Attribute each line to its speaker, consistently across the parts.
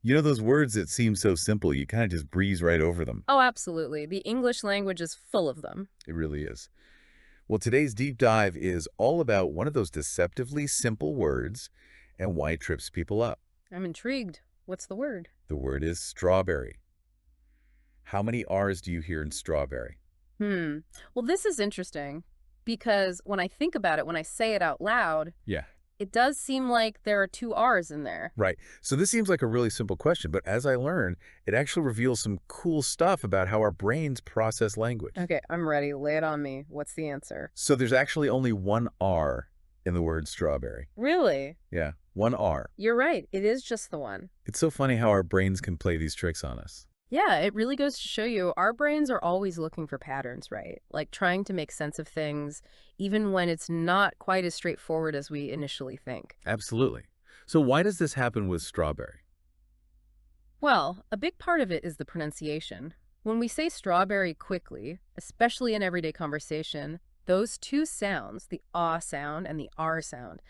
Speaker 1: You know those words that seem so simple, you kind of just breeze right over them.
Speaker 2: Oh, absolutely. The English language is full of them.
Speaker 1: It really is. Well, today's deep dive is all about one of those deceptively simple words and why it trips people up.
Speaker 2: I'm intrigued. What's the word?
Speaker 1: The word is strawberry. How many R's do you hear in strawberry?
Speaker 2: Hmm. Well, this is interesting because when I think about it, when I say it out loud,
Speaker 1: Yeah.
Speaker 2: it does seem like there are two R's in there.
Speaker 1: Right. So this seems like a really simple question, but as I learned, it actually reveals some cool stuff about how our brains process language.
Speaker 2: Okay, I'm ready. Lay it on me. What's the answer?
Speaker 1: So there's actually only one R in the word strawberry.
Speaker 2: Really?
Speaker 1: Yeah, one R.
Speaker 2: You're right. It is just the one.
Speaker 1: It's so funny how our brains can play these tricks on us.
Speaker 2: Yeah, it really goes to show you our brains are always looking for patterns, right? Like trying to make sense of things, even when it's not quite as straightforward as we initially think.
Speaker 1: Absolutely. So why does this happen with strawberry?
Speaker 2: Well, a big part of it is the pronunciation. When we say strawberry quickly, especially in everyday conversation, those two sounds, the ah sound and the r sound,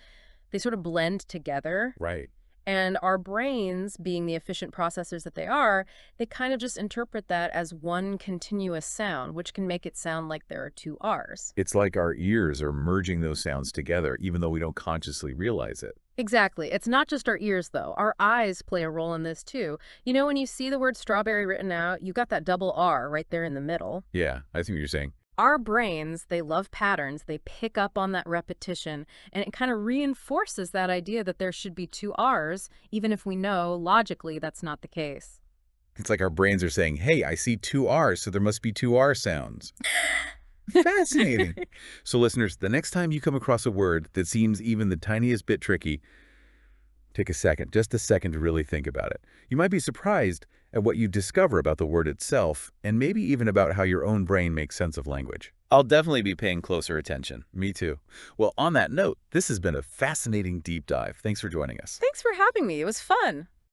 Speaker 2: they sort of blend together.
Speaker 1: Right.
Speaker 2: And our brains, being the efficient processors that they are, they kind of just interpret that as one continuous sound, which can make it sound like there are two R's.
Speaker 1: It's like our ears are merging those sounds together, even though we don't consciously realize it.
Speaker 2: Exactly. It's not just our ears, though. Our eyes play a role in this, too. You know, when you see the word strawberry written out, you got that double R right there in the middle.
Speaker 1: Yeah, I see what you're saying.
Speaker 2: Our brains, they love patterns. They pick up on that repetition, and it kind of reinforces that idea that there should be two R's, even if we know logically that's not the case.
Speaker 1: It's like our brains are saying, hey, I see two R's, so there must be two R sounds. Fascinating. So listeners, the next time you come across a word that seems even the tiniest bit tricky, take a second, just a second to really think about it. You might be surprised at what you discover about the word itself, and maybe even about how your own brain makes sense of language. I'll definitely be paying closer attention. Me too. Well, on that note, this has been a fascinating deep dive. Thanks for joining us.
Speaker 2: Thanks for having me. It was fun.